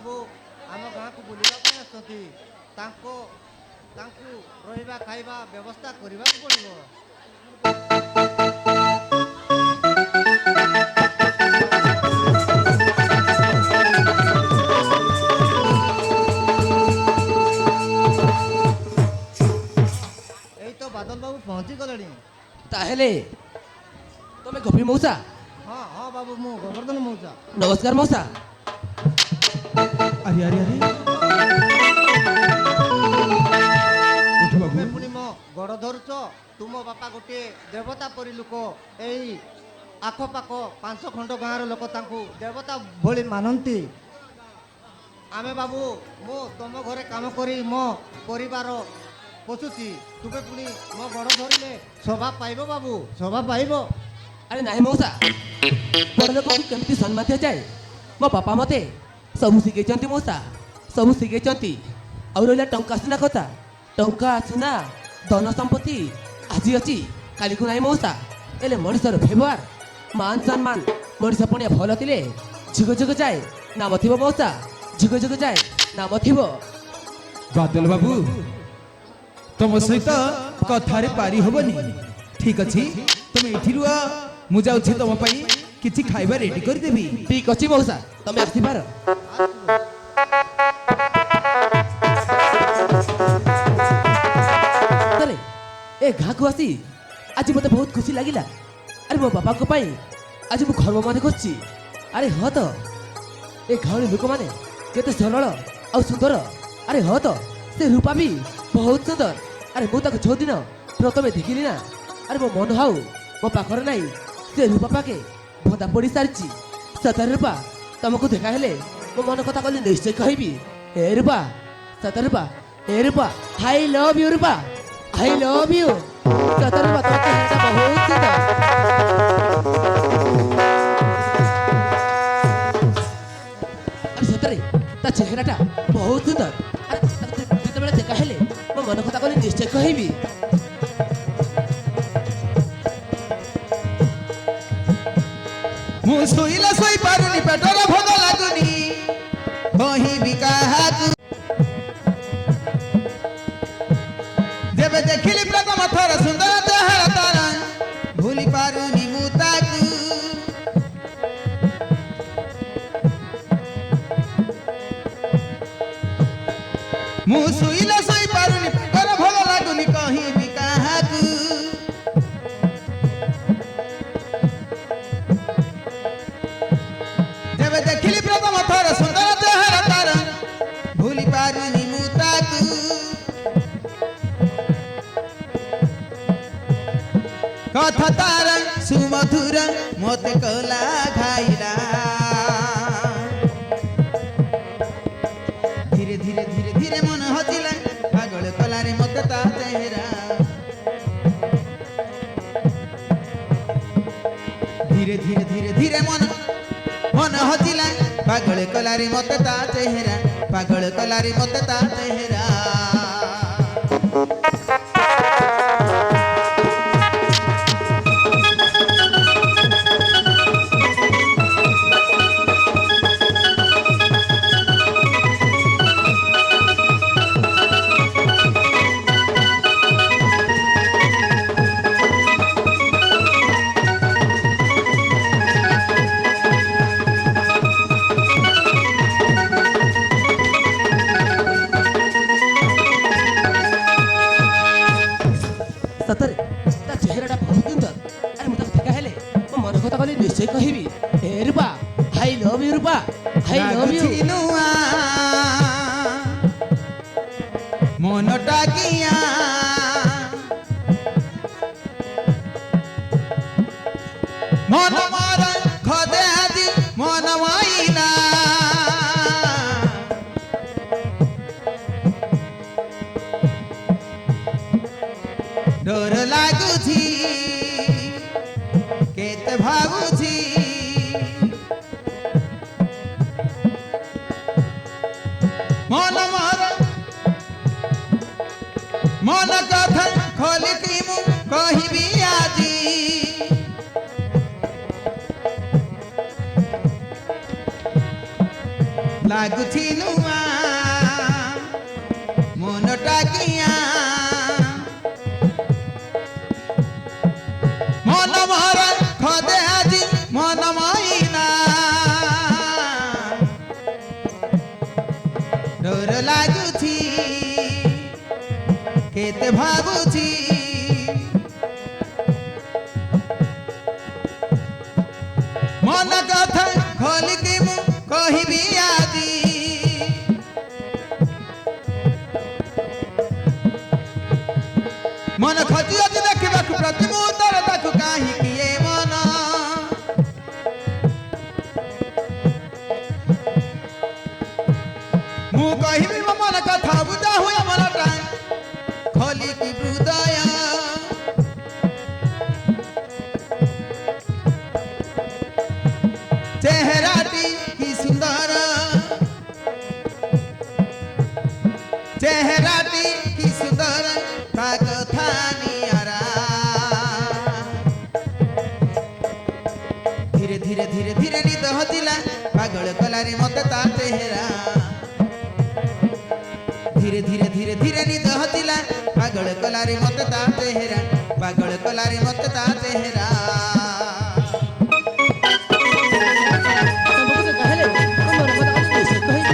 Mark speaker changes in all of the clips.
Speaker 1: ବାବୁ ଆମ ଗାଁକୁ ବୁଲିବା ପାଇଁ ଆସୁଛନ୍ତି ତାଙ୍କୁ ରହିବା ଖାଇବା ବ୍ୟବସ୍ଥା କରିବାକୁ ପଡ଼ିବ। ଏଇ ତ ବାଦଲ ବାବୁ ପହଞ୍ଚି ଗଲେଣି।
Speaker 2: ତାହେଲେ ତମେ ଗୋପୀ ମଉସା?
Speaker 1: ହଁ ହଁ ବାବୁ ମୁଁ ଗୋବର୍ଦ୍ଧନ ମଉସା।
Speaker 2: ନମସ୍କାର ମଉସା।
Speaker 3: ଆରେ ଆରେ ଆରେ ଉଠ ବାବୁ।
Speaker 1: ତୁମେ ପୁଣି ମୋ ଗୋଡ଼ ଧରୁଛ। ତୁମ ବାପା ଗୋଟିଏ ଦେବତା ପରି ଲୋକ। ଏଇ ଆଖପାଖ 5 ଖଣ୍ଡ ଗାଁର ଲୋକ ତାଙ୍କୁ ଦେବତା ଭଳି ମାନନ୍ତି। ଆମେ ବାବୁ ମୁଁ ତୁମ ଘରେ କାମ କରି ମୋ ପରିବାର ପୋଷୁଛି। ତୁମେ ପୁଣି ମୋ ଗୋଡ଼ ଧରିଲେ ଶୋଭା ପାଇବ ବାବୁ, ଶୋଭା ପାଇବ।
Speaker 2: ଆରେ ନାହିଁ ମଉସା, ବଡ଼ ଲୋକଙ୍କୁ କେମିତି ସମ୍ମାନ ଦିଆଯାଏ ମୋ ବାପା ମତେ ସବୁ ଶିଖେଇଛନ୍ତି ମଉସା, ସବୁ ଶିଖେଇଛନ୍ତି। ଆଉ ରହିଲା ଟଙ୍କା ସୁନା କଥା, ଟଙ୍କା ସୁନା ଧନ ସମ୍ପତ୍ତି ଆଜି ଅଛି କାଲିକୁ ନାହିଁ ମଉସା। ହେଲେ ମଣିଷର ବ୍ୟବହାର ମାନ ସମ୍ମାନ ମଣିଷ ପୁଣି ଭଲ ଥିଲେ ଯୁଗ ଯୁଗ ଯାଏ ନାମ ଥିବ ମଉସା, ଯୁଗ ଯୁଗ ଯାଏ ନାମ ଥିବ।
Speaker 3: ବାଦଲ ବାବୁ ତମ ସହିତ କଥାରେ ପାରି ହବନି। ଠିକ ଅଛି ତମେ ଏଠି ରୁହ, ମୁଁ ଯାଉଛି ତମ ପାଇଁ କିଛି ଖାଇବା ରେଡି କରିଦେବି।
Speaker 2: ଠିକ ଅଛି ମଉସା, ତମେ ଆସିପାର। ସତରେ ଏ ଗାଁକୁ ଆସି ଆଜି ମୋତେ ବହୁତ ଖୁସି ଲାଗିଲା। ଆରେ ମୋ ବାପାଙ୍କ ପାଇଁ ଆଜି ମୁଁ ଗର୍ବ ମନେ କରୁଛି। ଆରେ ହଁ ତ ଏ ଗାଁର ଲୋକମାନେ କେତେ ସରଳ ଆଉ ସୁନ୍ଦର। ଆରେ ହଁ ତ ସେ ରୂପା ବି ବହୁତ ସୁନ୍ଦର। ଆରେ ମୁଁ ତାକୁ ଯୋଉଦିନ ପ୍ରଥମେ ଦେଖିଲି ନା, ଆରେ ମୋ ମନ ଆଉ ମୋ ପାଖରେ ନାହିଁ, ସେ ରୂପା ପାଖେ ଭଦା ପଡ଼ି ସାରିଛି। ସତରେ ରୂପା ତମକୁ ଦେଖା ହେଲେ ମୋ ମନ କଥା କହିଲେ ନିଶ୍ଚୟ କହିବି। ଏ ରୂପା, ସତରେ ରୂପା, ଏ Rupa, I love you Rupa, I love you. ସତରେ ରୂପା ତୋ ଚେହେରାଟା ବହୁତ ସୁନ୍ଦର। ଆରେ ସତରେ ତା ଚେହେରାଟା ବହୁତ ସୁନ୍ଦର। ଆରେ ଯେତେବେଳେ ଦେଖା ହେଲେ ମୋ ମନ କଥା କହିଲେ ନିଶ୍ଚୟ କହିବି।
Speaker 3: ମୁଁ ଶୋଇଲା ଶୋଇ ପାରୁନି, ପେଟର ଭୋଗ ଲାଗୁନି, କହିବି କାହାକୁ। ଯେବେ ଦେଖିଲି ପ୍ରଥମ ଥର ସୁନ୍ଦର ଚେହେରା ତାର, ଭୁଲି ପାରୁନି ମୁଁ ତାକୁ। ମୁଁ ଶୋଇଲା ଶୋଇ ପାରୁନି, ପେଟର ଭୋଗ ଲାଗୁନି, କହିବି କାହାକୁ। ଯେବେ ଦେଖିଲି ପ୍ରଥମ ଥର ସୁନ୍ଦର ଚେହେରା ତାର, ଭୁଲି ପାରୁନି ମୁଁ ତାକୁ। କଥା ତାର ସୁମଧୁର ମତେ କଲା ଘାଇଲା। ଧୀରେ ଧୀରେ ଧୀରେ ଧୀରେ ମନ ହଜିଲା, ପାଗଳ କଲାରେ ମତେ ତା ଚେହେରା। ଧୀରେ ଧୀରେ ଧୀରେ ଧୀରେ ମନ ହଜିଲା, ପାଗଳ କଲାରେ ମତେ ତା ଚେହେରା, ପାଗଳ କଲାରେ ମତେ ତା ଚେହେରା।
Speaker 2: ସତରେ ତା ଚେହେରାଟା ବହୁତ ସୁନ୍ଦର। ଆରେ ମୁଁ ତାକୁ ଦେଖା ହେଲେ ମୋ ମନ କଥା କହିଲେ ନିଶ୍ଚୟ କହିବି। ଏ Rupa, I love you Rupa, I love you.
Speaker 3: ଲାଗୁଛି ନୂଆ ମନଟା କିଆ, ମନ ମୋର ଖଦେ ଆଜି ମନ ମାଇନା। ଡର ଲାଗୁଛି କେତେ ଭାବୁଛି, ମନ ମୋର ମନ କଥା ଖୋଲିକି ମୁଁ କହିବି ଆଜି। ଲାଗୁଛି ନୂଆ ମନଟା କିଆ ମନ ମରା ଖଦେ ଆଜି ମନ ମଇନା ଡର ଲାଗୁଛି କେତେ ଭାବୁଛି ମନ କଥା ଖୋଲିକି ମୁଁ କହିବି ଆଜି ମନ ଖୋଜି ଅଛି ଦେଖିବାକୁ ପ୍ରତି ମୁହୂର୍ତ୍ତରେ ତାକୁ କାହିଁକି ଏ ମନ ମୁଁ କହିବି ମୋ ମନ କଥା ବୁଝା ହୁଏ ମନଟା ଖୋଲିକି ହୃଦୟ চেহারাটি কি সুন্দর চেহারাটি কি সুন্দর তা কথা নিয়ারা ধীরে ধীরে ধীরে ধীরে নিদ হতিলা পাগল কলারে মতে তা চেহারা ধীরে ধীরে ধীরে ধীরে নিদ হতিলা পাগল কলারে মতে তা চেহারা পাগল কলারে মতে তা চেহারা
Speaker 2: ତମକୁ ସେ କହିଲେ ତମର ମନ ଆଜି ସେ କହିଲେ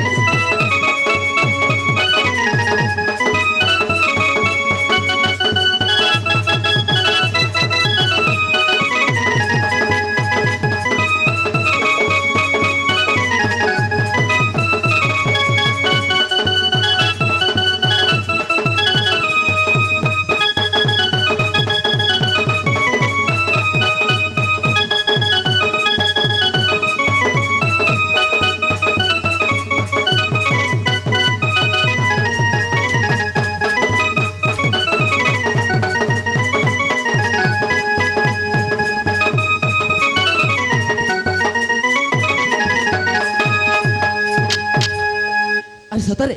Speaker 2: ଆରେ ସତରେ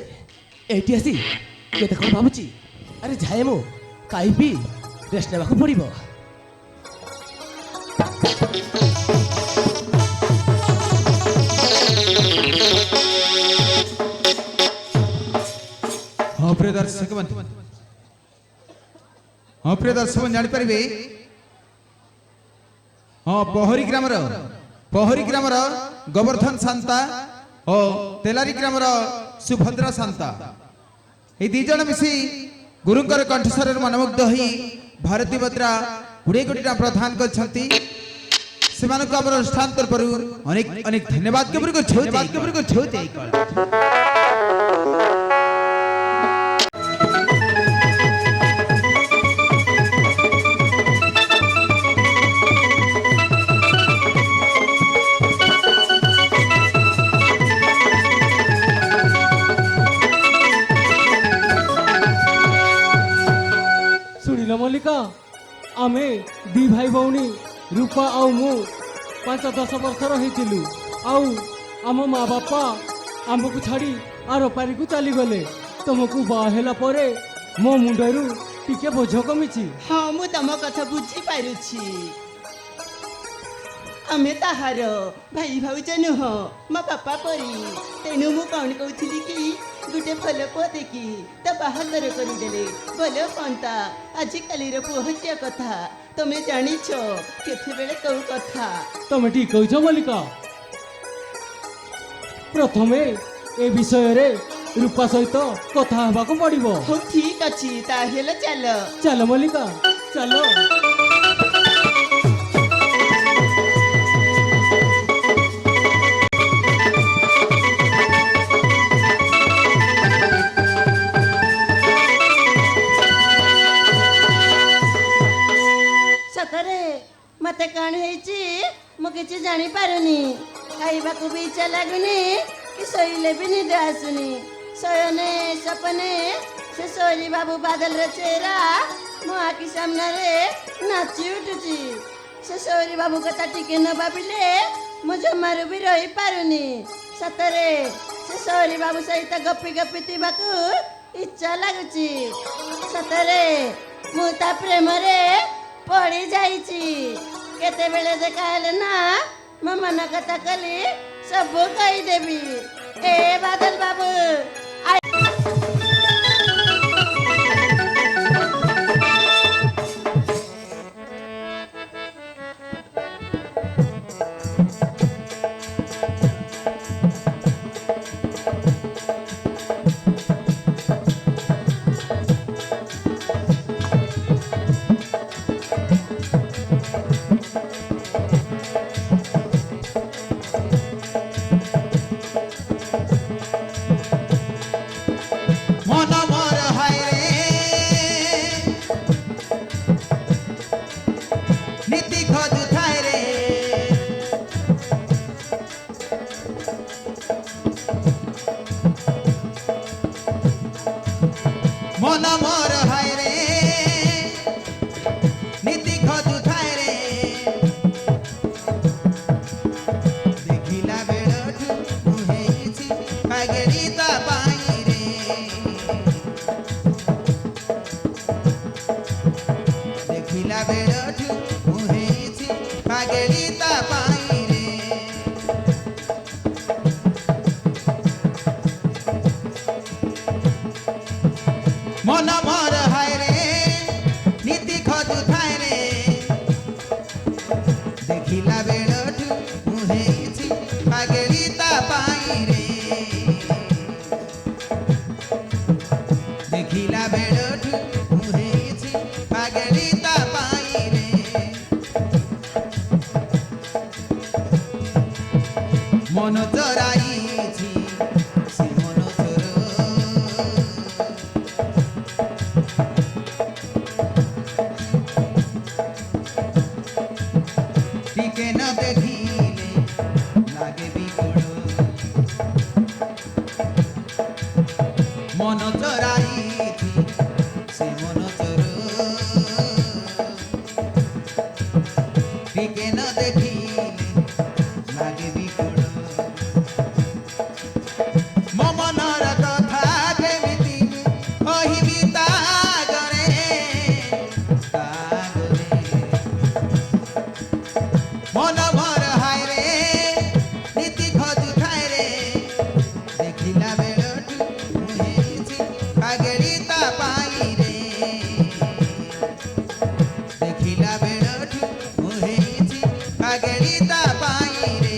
Speaker 2: ଏଇଠି ଆସି କେତେ କ'ଣ ଭାବୁଛି ଆରେ ଯାଏ ମୁଁ ଖାଇ ପିଇ ରେଷ୍ଟ ନେବାକୁ ପଡ଼ିବ
Speaker 3: हाँ प्रिय दर्शक हाँ प्रिय दर्शक जापारे हाँ पहरी ग्रामर गोवर्धन सांता और तेलारी ग्रामर सुभद्रा सांता ये दी जन मिसी गुरुंकर कंठस्वर मनमुग्ध हो भारती बत्रा 20 कोटी प्रदान करछंती सेमानक हमर अनुष्ठान तरफरु अनेक अनेक धन्यवाद केबरी को छौते
Speaker 4: शुणिल मल्लिका आमे दी भाई भौणी रूपा आउ मु 5-10 वर्षर होइतिलु आउ आम माँ बापा आमको छाड़ी आर पारी को चली गले तुमको बाहेला परे मो मुंडरू टिके बोझ कमिछि
Speaker 5: हाँ मु तम कथा बुझी पारुछि आमे ताहार भाई भाउज नुह मो पापा परी तेणु मु कौन कहूली कि गोटे भल पुआ देखी ता बाहागर करदेले भल पंता आजिकाली पुहटिया कथा तमे जानिछ केते बेले कौ कथा
Speaker 4: तमे ठीक कहछ मल्लिका प्रथमे ए विषय रे रूपा सहित कथा हबाको पड़िबो
Speaker 5: हो ठीक अछि ताहेले चल
Speaker 4: चल मल्लिका चलो
Speaker 5: मते कौन मु कि जानी पारुनी खाइबा को भी इच्छा लगुनी कि शोले भी निद आसुनी शयने सपने से सोरी बाबू बादल रे चेहरा मो आखि सामने रे नाची उठुची से सोरी बाबू कथा टिके न भाविले मु जमारू भी रही पारुनी सतरे से सोरी बाबू सहित गपी गपी थिबाकू इच्छा लगुची सतरे मु ता प्रेम रे पड़ी जाइची केते बेले देखा हेले ना मो मन कथा कली सब कही देवी ए
Speaker 3: ପାଗେଳି ତା ପାଇରେ ଦେଖିଲା ବେଳଠୁ ମୁଁ ହେଇଛି ପାଗେଳି ତା ପାଇରେ ମନ ମୋର ହାୟରେ ନୀତି ଖୋଜୁଥାଏ ରେ ଦେଖିଲା ବେଳଠୁ ମୁଁ ହେଇଛି ପାଗେଳି ତା ପାଇରେ ଦେଖିଲା ବେଳଠୁ ମୁଁ ହେଇଛି ପାଗେଳି ତା ପାଇରେ ମନ ଚରାଇଛି ସେ ମନ ଚୋର ଟିକେ ନ ଦେଖିଲେ লাগে বিগুড় মন চরাইছি সে মন চোর ଟିକେ ନ ଦେଖିଲେ লাগে বিগুড় ମୋ ମନର କଥା କେମିତି କହିବି ତା ଆଗରେ ମନ ମୋର ହାୟରେ ନୀତି ଖୋଜୁଥାଏ ରେ ଦେଖିଲା ବେଳଠୁ ମୁଁ ହେଇଛି ପାଗେଳି ତା ପାଇରେ ଦେଖିଲା ବେଳଠୁ ମୁଁ ହେଇଛି ପାଗେଳି ତା ପାଇରେ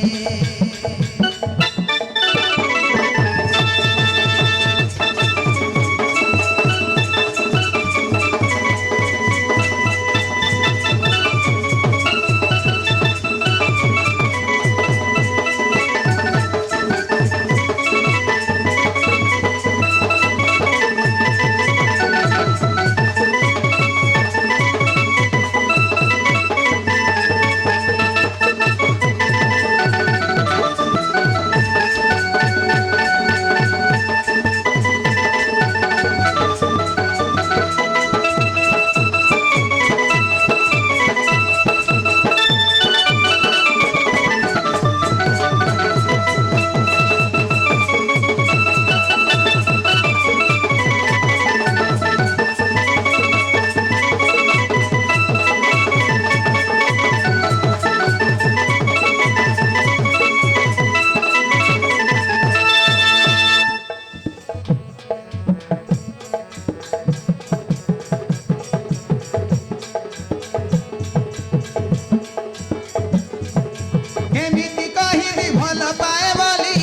Speaker 3: କେମିତି କହିବି ଭଲ ପାଏ ବୋଲି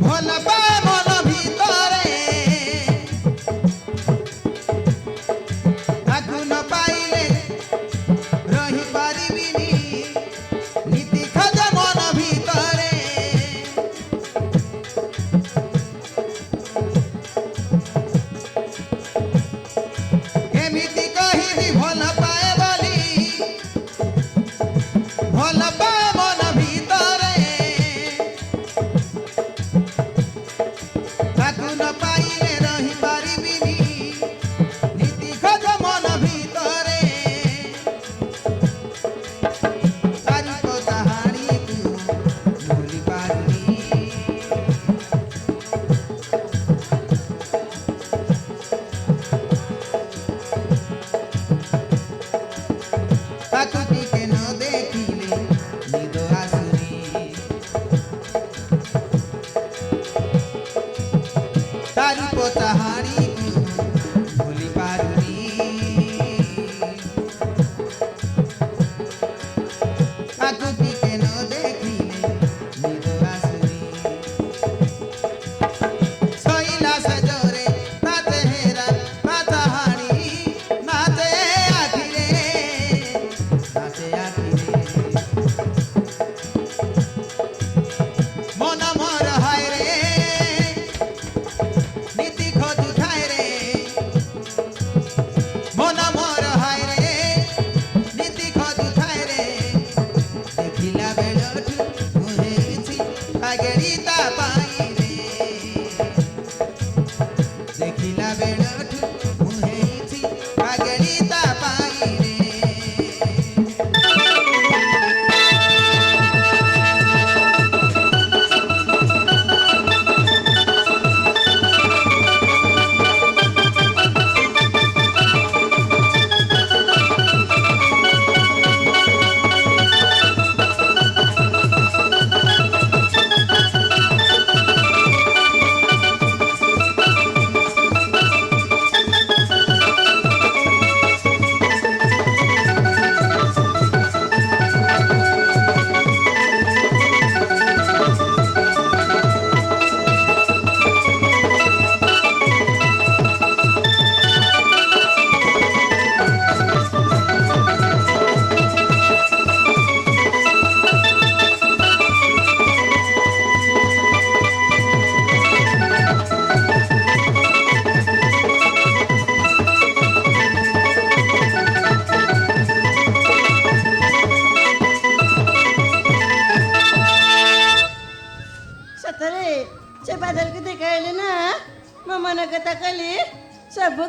Speaker 3: ଭଲ ପାଏ ମନ ଭିତରେ ତାକୁ ନ ପାଇଲେ ରହିପାରିବିନି ନୀତି ଖୋଜ ମନ ଭିତରେ କେମିତି କହିବି ଭଲ ପାଏ ବୋଲି ଭଲ ପାଏ ମନ ଭିତରେ ତାକୁ ନ ପାଇଲେ ରହିପାରିବିନି ନୀତି ଖୋଜ ମନ ଭିତରେ ତାରି କଥାହାଣିକୁ ଭୁଲି ପାରୁନି ତାକୁ ଟିକେ ନ ଦେଖିଲେ ନିଦ ଆସୁନି ତାରି କଥାହାଣିକୁ ଭୁଲି ପାରୁନି ତାକୁ ଟିକେ ନ ଦେଖିଲେ ନିଦ ଆସୁନି ଶୋଇଲା ସେଜରେ ତା ଚେହେରା ତା ଚାହାଣି ନାଚେ ଆଖିରେ ନାଚେ ଆଖିରେ ମନ ମୋର ହାୟରେ ନୀତି ଖୋଜୁଥାଏ ରେ ମନ ମୋର ହାୟରେ ନୀତି ଖୋଜୁଥାଏ ରେ ଦେଖିଲା ବେଳଠୁ ମୁଁ ହେଇଛି ପାଗେଳି ତା ପାଇରେ ଦେଖିଲା ବେଳଠୁ ମୁଁ ହେଇଛି ପାଗେଳି ତା ପାଇରେ
Speaker 5: ସତରେ ସେ ବାଦଲକୁ ଦେଖାଇଲେ ନା ମୋ ମନ କଥା କଲି ସବୁ